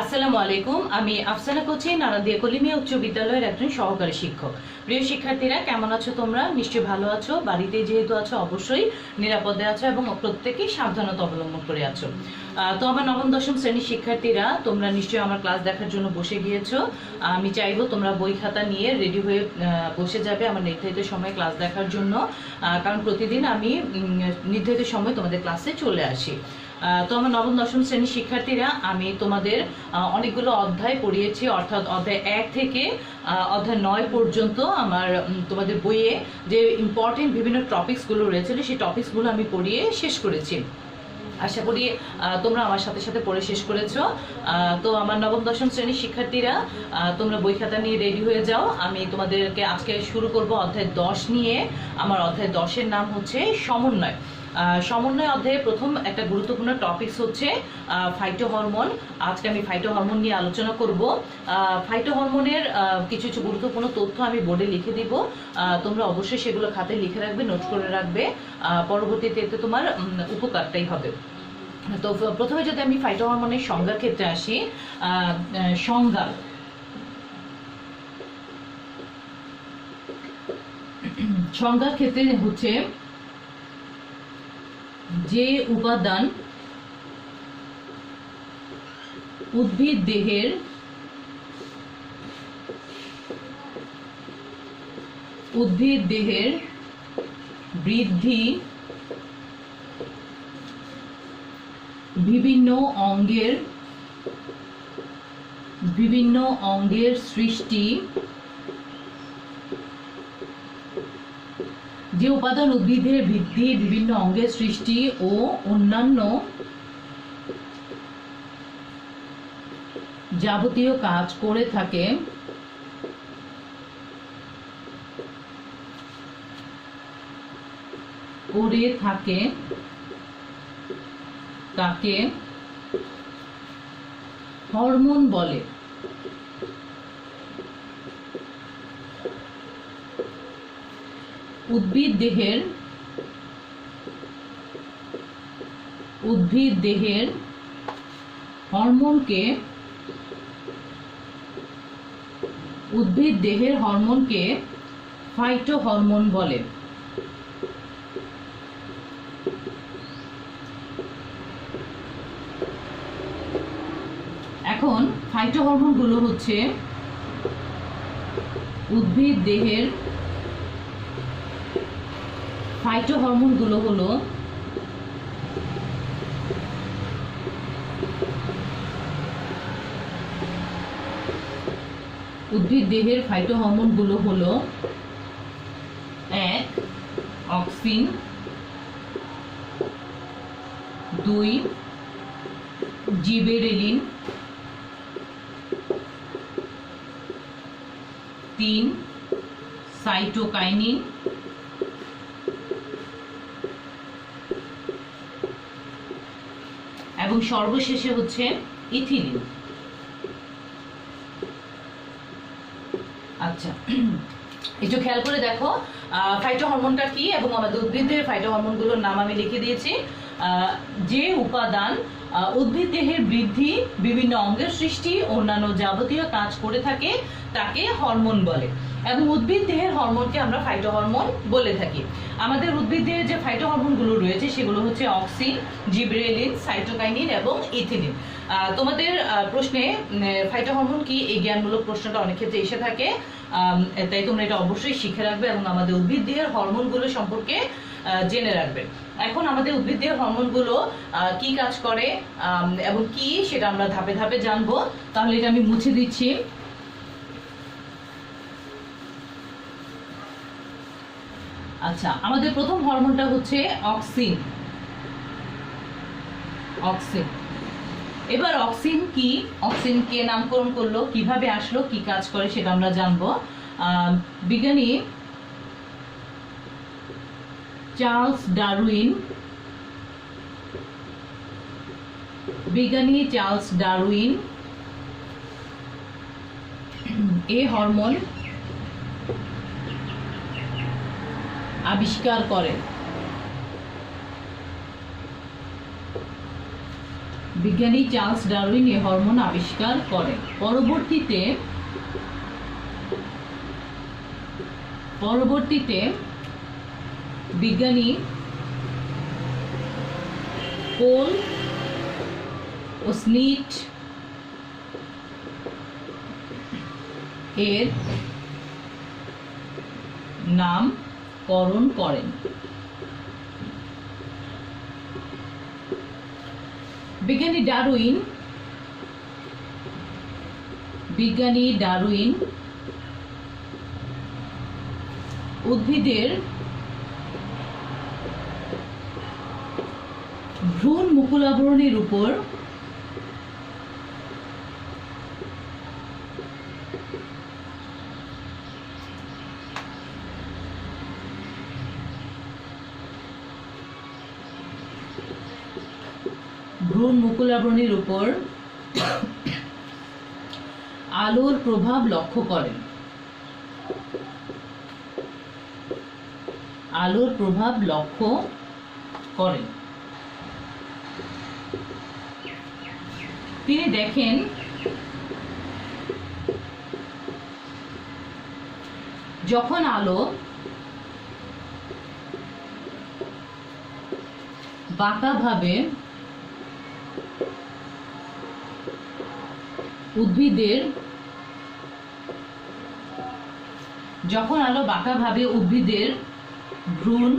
আসসালামু আলাইকুম। আমি আফসানা কোচি, নারাদিয়া কলিমিয়া উচ্চ বিদ্যালয়ের একজন সহকারী শিক্ষক। প্রিয় শিক্ষার্থীরা, কেমন আছো তোমরা? নিশ্চয়ই ভালো আছো। বাড়িতে যেহেতু আছো অবশ্যই নিরাপদে আছো এবং প্রত্যেকেই সাবধানতা অবলম্বন করে আছো। তো আমার নবম দশম শ্রেণীর শিক্ষার্থীরা, তোমরা নিশ্চয়ই আমার ক্লাস দেখার জন্য বসে গিয়েছো। আমি চাইবো তোমরা বই খাতা নিয়ে রেডি হয়ে বসে যাবে আমার নির্ধারিত সময়ে ক্লাস দেখার জন্য, কারণ প্রতিদিন আমি নির্ধারিত সময় তোমাদের ক্লাসে চলে আসি। তো আমার নবম দশম শ্রেণীর শিক্ষার্থীরা, আমি তোমাদের অনেকগুলো অধ্যায় পড়িয়েছি, অর্থাৎ অধ্যায় 1 থেকে অধ্যায় 9 পর্যন্ত আমার তোমাদের বইয়ে যে ইম্পর্টেন্ট বিভিন্ন টপিকসগুলো রয়েছিল সেই টপিকসগুলো আমি পড়িয়ে শেষ করেছি। আশা করি তোমরা আমার সাথে সাথে পড়ে শেষ করেছো। তো আমার নবম দশম শ্রেণীর শিক্ষার্থীরা, তোমরা বই খাতা নিয়ে রেডি হয়ে যাও। আমি তোমাদেরকে আজকে শুরু করব অধ্যায় 10 নিয়ে। আমার অধ্যায় 10-এর নাম হচ্ছে সমন্বয়। সমন্বয় অধ্যায়ে প্রথম একটা গুরুত্বপূর্ণ টপিকস হচ্ছে ফাইটো হরমোন। আজকে আমি ফাইটো হরমোন নিয়ে আলোচনা করব। ফাইটো হরমোনের কিছু কিছু গুরুত্বপূর্ণ তথ্য আমি বোর্ডে লিখে দিব। তোমরা অবশ্যই সেগুলো খাতায় লিখে রাখবে, নোট করে রাখবে। পরবর্তীতে এতে তোমার উপকারটাই হবে। তো প্রথমে যদি আমি ফাইটো হরমোনের সংজ্ঞার ক্ষেত্রে আসি, সংজ্ঞার ক্ষেত্রে হচ্ছে যে উপাদান উদ্ভিদ দেহের বৃদ্ধি, বিভিন্ন অঙ্গের সৃষ্টি, যে উপাদান উদ্ভিদের বৃদ্ধি, বিভিন্ন অঙ্গের সৃষ্টি ও অন্যান্য যাবতীয় কাজ করে থাকে তাকে হরমোন বলে। উদ্ভিদ দেহের হরমোনকে ফাইটো হরমোন বলে। এখন ফাইটো হরমোনগুলো হচ্ছে উদ্ভিদ দেহের ফাইটো হরমোনগুলো হলো এক, অক্সিন, 2, জিবেরেলিন, 3, সাইটোকাইনিন, এবং সর্বশেষে হচ্ছে ইথিলিন। আচ্ছা, একটু খেয়াল করে দেখো ফাইটো হরমোনটা কি এবং আমাদের উদ্ভিদের ফাইটো হরমোনগুলোর নাম আমি লিখে দিয়েছি। যে উপাদান উদ্ভিদ দেহের বৃদ্ধি, বিভিন্ন অঙ্গের সৃষ্টি, অন্যান্য যাবতীয় কাজ করে থাকে তাকে হরমোন বলে, এবং উদ্ভিদ দেহের হরমোনকে আমরা ফাইটো হরমোন বলে থাকি। আমাদের উদ্ভিদ দেহের যে ফাইটো হরমোনগুলো রয়েছে সেগুলো হচ্ছে অক্সিন, জিবরেলিন, সাইটোকাইনিন এবং ইথিলিন। তোমাদের প্রশ্নে ফাইটো হরমোন কি, এই জ্ঞানমূলক প্রশ্নটা অনেক ক্ষেত্রে এসে থাকে, তাই তোমরা এটা অবশ্যই শিখে রাখবে এবং আমাদের উদ্ভিদ দেহের হরমোনগুলো সম্পর্কে জেনে রাখবে। এখন আমাদের উদ্ভিদ দেহের হরমোনগুলো কি কাজ করে এবং কি সেটা আমরা ধাপে ধাপে জানবো। তাহলে এটা আমি মুছে দিচ্ছি। আচ্ছা, আমাদের প্রথম হরমোনটা হচ্ছে অক্সিন। এবার অক্সিন কি, অক্সিন কে নামকরণ করলো, কিভাবে আসলো, কি কাজ করে সেটা আমরা জানবো। বিজ্ঞানী চার্লস ডারউইন এই হরমোন আবিষ্কার করেন। বিজ্ঞানী চার্লস ডারউইন এই হরমোন আবিষ্কার করেন। পরবর্তীতে বিজ্ঞানী পোল ও স্মিথ এর নামকরণ করেন। বিজ্ঞানী ডারউইন উদ্ভিদের ভ্রূণ মুকুলাবরণীর উপর আলোর প্রভাব লক্ষ্য করেন। তিনি দেখেন যখন আলো বাঁকাভাবে উদ্ভিদের ভ্রূণ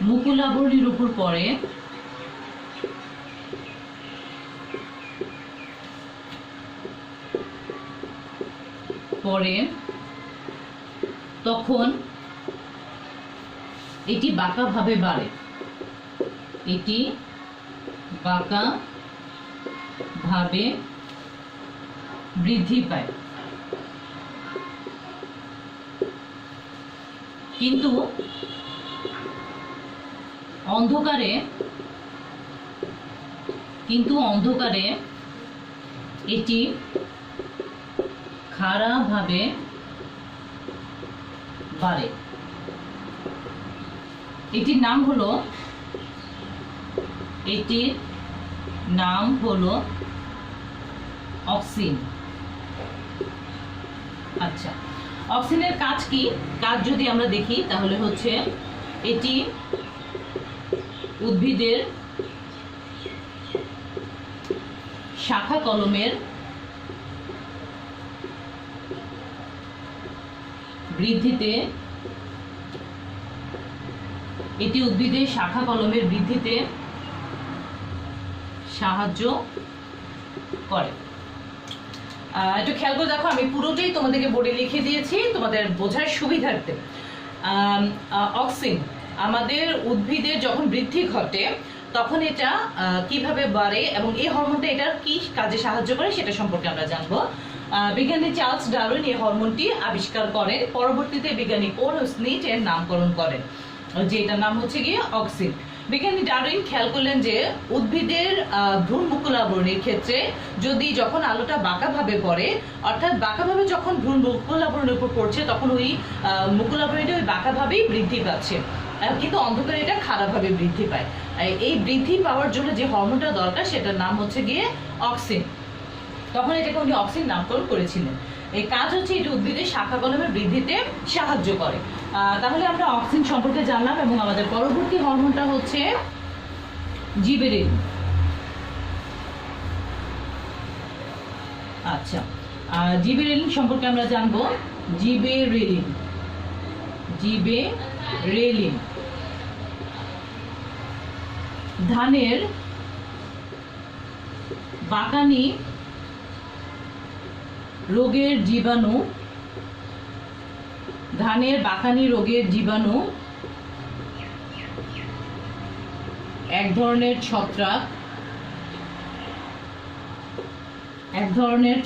মুকুলাবরণীর উপর পড়ে তখন এটি বাঁকাভাবে বাড়ে, বৃদ্ধি পায়। কিন্তু অন্ধকারে এটি খাড়াভাবে বাড়ে। এটির নাম হলো অক্সিন। আচ্ছা, অক্সিনের কাজ কি? কাজ যদি আমরা দেখি তাহলে হচ্ছে এটি উদ্ভিদের শাখা কলমের বৃদ্ধিতে সাহায্য করে। একটু খেয়াল করে দেখো, আমি পুরোটাই তোমাদেরকে বোর্ডে লিখে দিয়েছি তোমাদের বোঝার সুবিধার্থে। অক্সিন আমাদের উদ্ভিদের যখন বৃদ্ধি ঘটে তখন এটা কিভাবে বাড়ে এবং এই হরমোনটা এটার কি কাজে সাহায্য করে সেটা সম্পর্কে আমরা জানবো। বিজ্ঞানী চার্লস ডারউইন এই হরমোনটি আবিষ্কার করেন। পরবর্তীতে বিজ্ঞানী পোল ও স্মিথ এর নামকরণ করেন, যেটার নাম হচ্ছে গিয়ে অক্সিন। বিজ্ঞানী ডারউইন খেয়াল করলেন যে উদ্ভিদের ভ্রূণ মুকুলাবরণীর ক্ষেত্রে যখন আলোটা বাঁকাভাবে পড়ে, অর্থাৎ বাঁকাভাবে যখন ভ্রূণ মুকুলাবরণীর উপর পড়ছে তখন ওই মুকুলাবরণীটা ওই বাঁকাভাবেই বৃদ্ধি পাচ্ছে, কিন্তু অন্ধকারে এটা খারাপভাবে বৃদ্ধি পায়। এই বৃদ্ধি পাওয়ার জন্য যে হরমোনটা দরকার সেটার নাম হচ্ছে গিয়ে অক্সিন। তখন এটাকে উনি অক্সিন নামকরণ করেছিলেন। এই কাজ হচ্ছে এটি উদ্ভিদের শাখা কলমের বৃদ্ধিতে সাহায্য করে। তাহলে আমরা অক্সিন সম্পর্কে জানলাম এবং আমাদের পরবর্তী হরমোনটা হচ্ছে জিবেরেলিন। আচ্ছা, জিবেরেলিন সম্পর্কে আমরা জানবো। জিবেরেলিন ধানের বাকানি রোগের জীবাণু এক ধরনের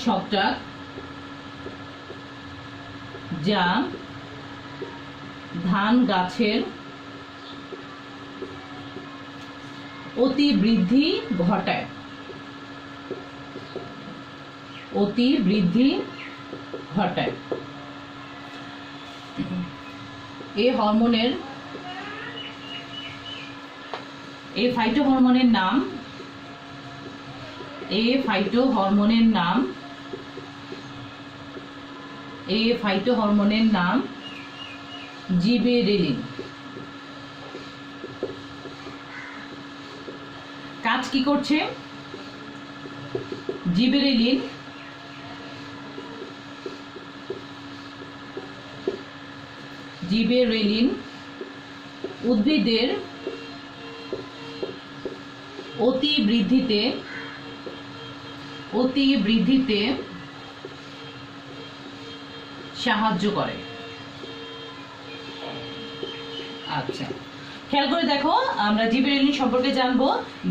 ছত্রাক যা ধান গাছের অতি বৃদ্ধি ঘটায়। এই ফাইটোহরমোনের নাম এই ফাইটো হরমোনের নাম জিবেরেলিন। কাজ কি করছে? জিবেরেলিন উদ্ভিদের অতি বৃদ্ধিতে সাহায্য করে। আচ্ছা, খেয়াল করে দেখো, আমরা জিবেরেলিন সম্পর্কে জানবো।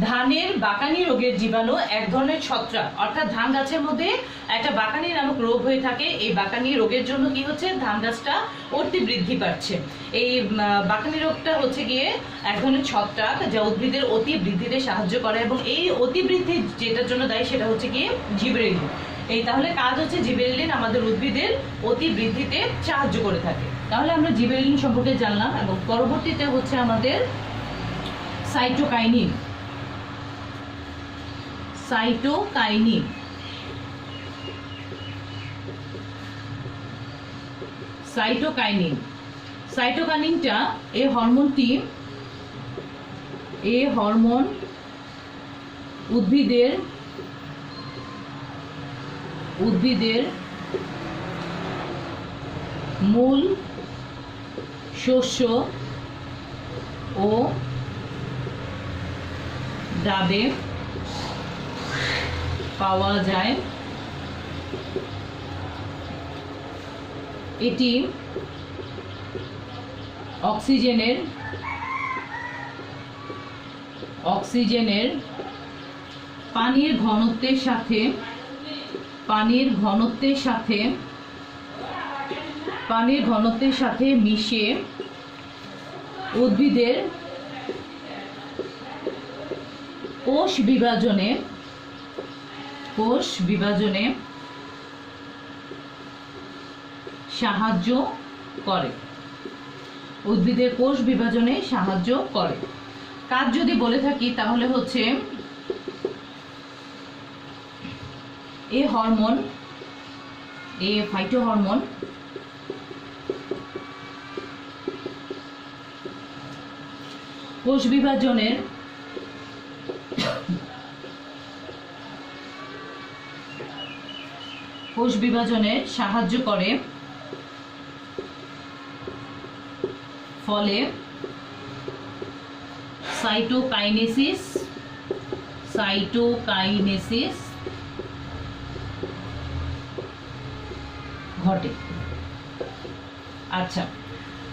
ধানের বাকানি রোগের জীবাণু এক ধরনের ছত্রাক, অর্থাৎ ধান গাছের মধ্যে একটা বাকানি নামক রোগ হয়ে থাকে। এই বাকানি রোগের জন্য কি হচ্ছে, ধান গাছটা অতি বৃদ্ধি পাচ্ছে। এই বাকানি রোগটা হচ্ছে গিয়ে এক ধরনের ছত্রাক, যা উদ্ভিদের অতি বৃদ্ধিতে সাহায্য করে, এবং এই অতি বৃদ্ধি যেটার জন্য দায়ী সেটা হচ্ছে গিয়ে জিবেরেলিন। এই তাহলে কাজ হচ্ছে, জিবেরেলিন আমাদের উদ্ভিদের অতি বৃদ্ধিতে সাহায্য করে থাকে। তাহলে আমরা জিবেরেলিন সম্পর্কে জানলাম, এবং পরবর্তীতে হচ্ছে আমাদের সাইটোকাইনিন। সাইটোকাইনিনটা এই হরমোন উদ্ভিদের মূল শস্য ও ডাবে পাওয়া যায়। এটি অক্সিজেনের পানির ঘনত্বের সাথে মিশে উদ্ভিদের কোষ বিভাজনে সাহায্য করে। কাজ যদি বলে থাকি তাহলে হচ্ছে এই ফাইটো হরমোন কোষ বিভাজনে সাহায্য করে, ফলে সাইটোকাইনেসিস ঘটে। আচ্ছা,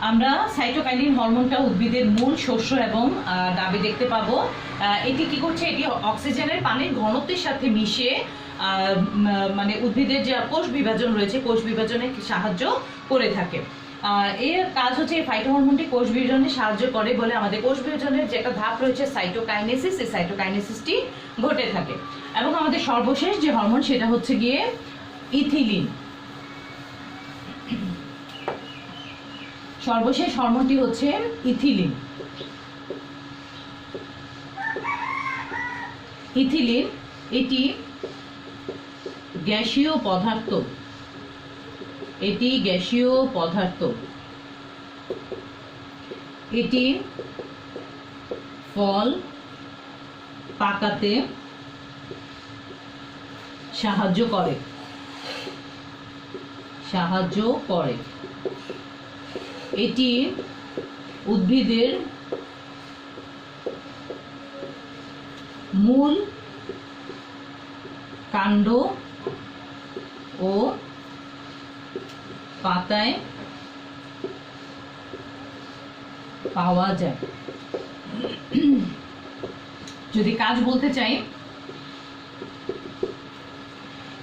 আমরা সাইটোকাইনিন হরমোনটা উদ্ভিদের মূল শস্য এবং ডাবে দেখতে পাবো। এটি কি করছে, এটি অক্সিজেনের পানির ঘনত্বের সাথে মিশে মানে উদ্ভিদের যে কোষ বিভাজন রয়েছে, কোষ বিভাজনে সাহায্য করে থাকে। এর কাজ হচ্ছে, এই ফাইটো হরমোনটি কোষ বিভাজনে সাহায্য করে বলে আমাদের কোষ বিভাজনের যে একটা ধাপ রয়েছে সাইটোকাইনেসিস, এই সাইটোকাইনেসিসটি ঘটে থাকে। এবং আমাদের সর্বশেষ যে হরমোন সেটা হচ্ছে গিয়ে ইথিলিন। সর্বশেষ হরমোনটি হচ্ছে ইথিলিন। এটি গ্যাসীয় পদার্থ। এটি ফল পাকাতে সাহায্য করে। এটি উদ্ভিদের মূল কাণ্ড ও পাতায় পাওয়া যায়। যদি কাজ বলতে চাই,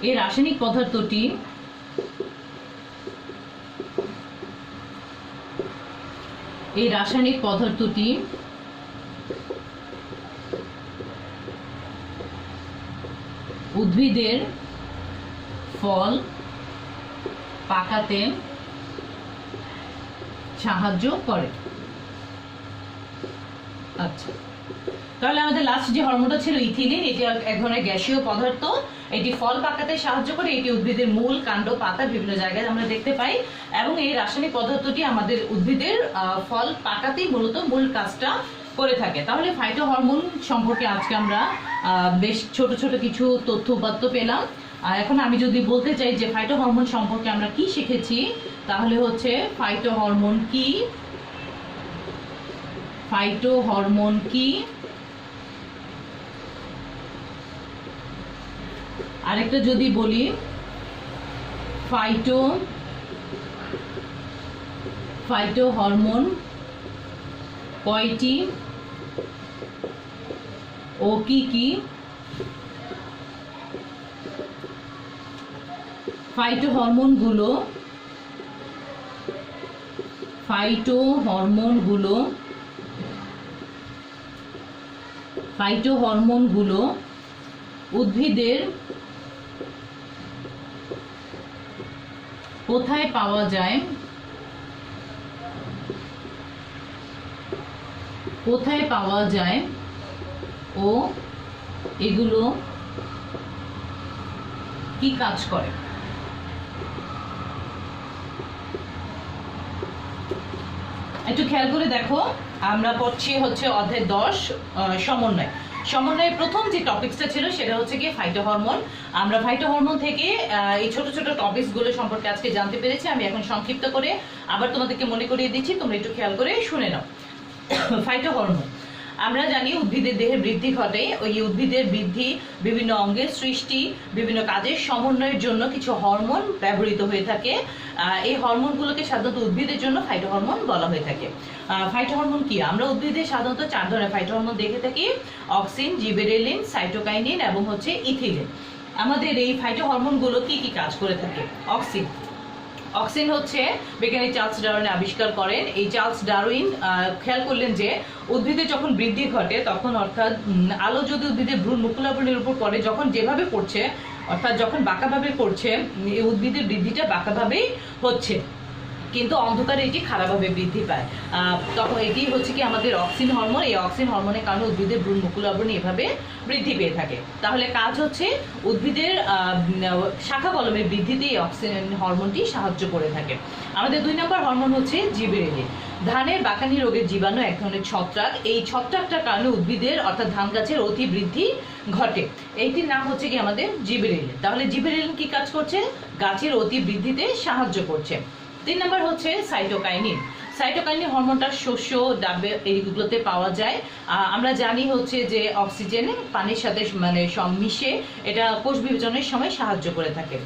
এই রাসায়নিক পদার্থটি উদ্ভিদের ফল পাকাতে সাহায্য করে। আচ্ছা। তাহলে আমাদের লাস্ট যে হরমোনটা ছিল ইথিলিন, এটি এক ধরনের গ্যাসীয় পদার্থ। এটি ফল পাকাতে সাহায্য করে, এটি উদ্ভিদের মূল, কাণ্ড, পাতা বিভিন্ন জায়গায় আমরা দেখতে পাই, এবং এই রাসায়নিক পদার্থটি আমাদের উদ্ভিদের ফল পাকাতেই মূলত মূল কাজটা করে থাকে। তাহলে ফাইটো হরমোন সম্পর্কে আজকে আমরা বেশ ছোট ছোট কিছু তথ্য উপাত্ত পেলাম। আর এখন আমি যদি বলতে চাই যে ফাইটো হরমোন সম্পর্কে আমরা কি শিখেছি, তাহলে হচ্ছে ফাইটো হরমোন কি, ফাইটো হরমোন কি, আরেকটা যদি বলি ফাইটো হরমোন কয়টি ও কি কি, ফাইটো হরমোনগুলো উদ্ভিদের কোথায় পাওয়া যায়, ও এগুলো কি কাজ করে। একটু খেয়াল করে দেখো, আমরা পড়ছি হচ্ছে অধ্যায় 10 সমন্বয়। প্রথম যে টপিকসটা ছিল সেটা হচ্ছে কি ফাইটো হরমোন। আমরা ফাইটো হরমোন থেকে এই ছোট ছোট টপিকস গুলো সম্পর্কে আজকে জানতে পেরেছি। আমি এখন সংক্ষিপ্ত করে আবার তোমাদেরকে মনে করিয়ে দিচ্ছি, তোমরা একটু খেয়াল করে শুনে নাও। ফাইটো হরমোন, আমরা জানি উদ্ভিদের দেহে বৃদ্ধি ঘটে, ওই উদ্ভিদের বৃদ্ধি, বিভিন্ন অঙ্গের সৃষ্টি, বিভিন্ন কাজের সমন্বয়ের জন্য কিছু হরমোন ব্যবহৃত হয়ে থাকে। এই হরমোনগুলোকে সাধারণত উদ্ভিদের জন্য ফাইটো হরমোন বলা হয়ে থাকে। ফাইটো হরমোন কি? আমরা উদ্ভিদে সাধারণত 4 ধরনের ফাইটো হরমোন দেখে থাকি: অক্সিন, জিবেরেলিন, সাইটোকাইনিন এবং হচ্ছে ইথিলিন। আমাদের এই ফাইটো হরমোনগুলো কি কি কাজ করে থাকে? অক্সিন হচ্ছে বিজ্ঞানী চার্লস ডারউইন আবিষ্কার করেন। এই চার্লস ডারউইন খেয়াল করলেন যে উদ্ভিদে যখন বৃদ্ধি ঘটে তখন, অর্থাৎ আলো যদি উদ্ভিদের ভ্রূণ মুকুলাবলীর উপর পড়ে, যখন যেভাবে পড়ছে, অর্থাৎ যখন বাঁকাভাবে পড়ছে, এই উদ্ভিদের বৃদ্ধিটা বাঁকাভাবেই হচ্ছে, কিন্তু অন্ধকারে এটি খারাপভাবে বৃদ্ধি পায়। তখন এটি হচ্ছে কি আমাদের অক্সিন হরমোন। এই অক্সিন হরমোনের কারণে উদ্ভিদের ভ্রূণ মুকুলাবরণী এভাবে বৃদ্ধি পেয়ে থাকে। তাহলে কাজ হচ্ছে উদ্ভিদের শাখা কলমের বৃদ্ধিতে এই অক্সিন হরমোনটি সাহায্য করে থাকে। আমাদের 2 নম্বর হরমোন হচ্ছে জিবেরেলিন। ধানের বাকানি রোগের জীবাণু এক ধরনের ছত্রাক। এই ছত্রাকটার কারণে উদ্ভিদের, অর্থাৎ ধান গাছের অতি বৃদ্ধি ঘটে। এইটির নাম হচ্ছে কি আমাদের জিবেরেলিন। তাহলে জিবেরেলিন কি কাজ করছে? গাছের অতি বৃদ্ধিতে সাহায্য করছে। 3 নম্বর হচ্ছে সাইটোকাইনিন। সাইটোকাইনিন হরমোনটা শস্য, ডাবে এইগুলোতে পাওয়া যায়। আমরা জানি হচ্ছে যে অক্সিজেন পানির সাথে মিশে এটা কোষ বিভাজনের সময় সাহায্য করে থাকে।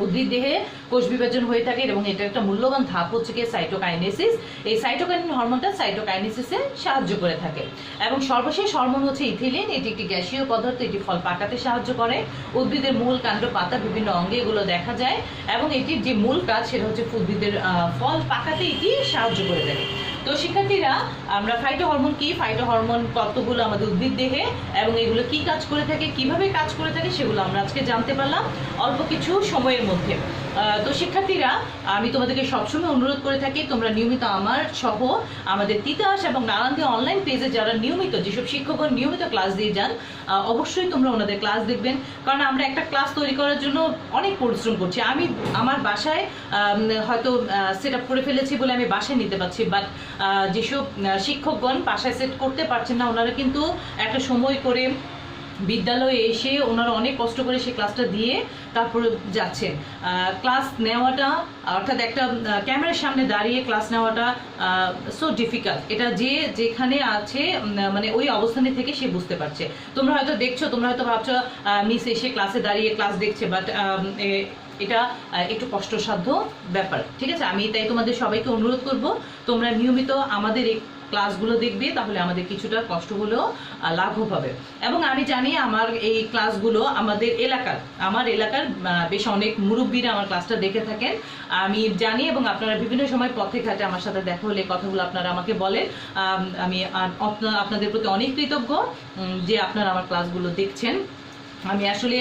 উদ্ভিদ দেহে কোষ বিভাজন হয়ে থাকে এবং এটা একটা মূল্যবান ধাপ হচ্ছে কি সাইটোকাইনেসিস। এই সাইটোকাইনিন হরমোনটা সাইটোকাইনেসিসে সাহায্য করে থাকে। এবং সর্বশেষ হরমোন হচ্ছে ইথিলিন। এটি একটি গ্যাসীয় পদার্থ, এটি ফল পাকাতে সাহায্য করে। উদ্ভিদের মূল, কাণ্ড, পাতা বিভিন্ন অঙ্গে এগুলো দেখা যায়, এবং এটির যে মূল কাজ সেটা হচ্ছে উদ্ভিদের ফল পাকাতে এটি সাহায্য করে থাকে। তো শিক্ষার্থীরা, আমরা ফাইটো হরমোন কি, ফাইটো হরমোন কতগুলো আমাদের উদ্ভিদ দেহে এবং এগুলো কি কাজ করে থাকে, কিভাবে কাজ করে থাকে, সেগুলো আমরা আজকে জানতে পারলাম অল্প কিছু সময়ের মধ্যে। তো শিক্ষার্থীরা, আমি তোমাদেরকে সবসময় অনুরোধ করে থাকি, তোমরা নিয়মিত আমার সহ আমাদের তিতাস এবং নারায়ণদী অনলাইন পেজে যারা নিয়মিত, যেসব শিক্ষকগণ নিয়মিত ক্লাস দিয়ে যান, অবশ্যই তোমরা ওনাদের ক্লাস দেখবেন। কারণ আমরা একটা ক্লাস তৈরি করার জন্য অনেক পরিশ্রম করছি। আমি আমার বাসায় হয়তো সেট আপ করে ফেলেছি বলে আমি বাসায় নিতে পারছি, বাট যেসব শিক্ষকগণ বাসায় সেট করতে পারছেন না, ওনারা কিন্তু একটা সময় করে বিদ্যালয়ে এসে ওনারা অনেক কষ্ট করে সেই ক্লাসটা দিয়ে তারপরে যাচ্ছেন। ক্লাস নেওয়াটা, অর্থাৎ একটা ক্যামেরার সামনে দাঁড়িয়ে ক্লাস নেওয়াটা সো ডিফিকাল্ট। এটা যে যেখানে আছে, মানে ওই অবস্থানে থেকে সে বুঝতে পারছে। তোমরা হয়তো দেখছো, তোমরা হয়তো ভাবছো মিস এসে ক্লাসে দাঁড়িয়ে ক্লাস দেখছে, বাট এটা একটু কষ্টসাধ্য ব্যাপার। ঠিক আছে, আমি তাই তোমাদের সবাইকে অনুরোধ করব, তোমরা নিয়মিত আমাদের এই ক্লাসগুলো দেখবে, তাহলে আমাদের কিছুটা কষ্ট হলেও লাঘব হবে। এবং আমি জানি আমার এই ক্লাসগুলো আমার এলাকার বেশ অনেক মুরব্বীরা আমার ক্লাসটা দেখে থাকেন। আমি জানি, এবং আপনারা বিভিন্ন সময় পথে ঘাটে আমার সাথে দেখা হলে কথাগুলো আপনারা আমাকে বলেন। আমি আপনাদের প্রতি অনেক কৃতজ্ঞ যে আপনারা আমার ক্লাসগুলো দেখছেন। আমি আসলে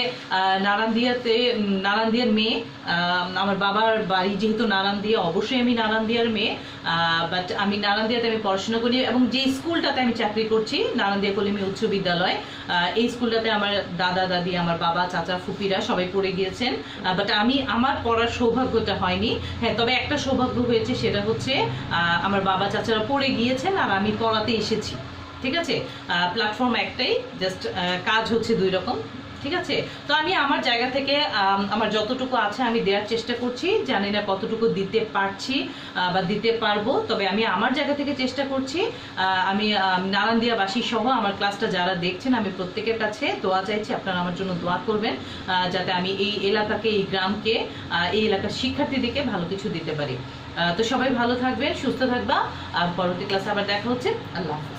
নারায়ণদিয়ার মেয়ে। আমার বাবার বাড়ি যেহেতু নারায়ণদিয়া, অবশ্যই আমি নারায়ণদিয়ার মেয়ে। বাট আমি নারায়ণদিয়াতে আমি পড়াশোনা করি, এবং যে স্কুলটাতে আমি চাকরি করছি নারায়ণদিয়া কলিমি উচ্চ বিদ্যালয়, এই স্কুলটাতে আমার দাদা দাদি, আমার বাবা, চাচা, ফুপিরা সবাই পড়ে গিয়েছেন। বাট আমার পড়ার সৌভাগ্যটা হয়নি। হ্যাঁ, তবে একটা সৌভাগ্য হয়েছে, সেটা হচ্ছে আমার বাবা চাচারা পড়ে গিয়েছেন আর আমি পড়াতে এসেছি। ঠিক আছে, প্ল্যাটফর্ম একটাই, জাস্ট কাজ হচ্ছে দুই রকম। ঠিক আছে, তো আমি আমার জায়গা থেকে আমার যতটুকু আছে আমি দেওয়ার চেষ্টা করছি। জানি না কতটুকু দিতে পারছি বা দিতে পারবো, তবে আমি আমার জায়গা থেকে চেষ্টা করছি। আমি নারায়ণদিয়াবাসী সহ আমার ক্লাসটা যারা দেখছেন, আমি প্রত্যেকের কাছে দোয়া চাইছি, আপনারা আমার জন্য দোয়া করবেন, যাতে আমি এই এলাকাকে, এই গ্রামকে, এই এলাকার শিক্ষার্থীদেরকে ভালো কিছু দিতে পারি। তো সবাই ভালো থাকবেন, সুস্থ থাকবা, আর পরবর্তী ক্লাসে আবার দেখা হচ্ছে। আল্লাহ হাফেজ।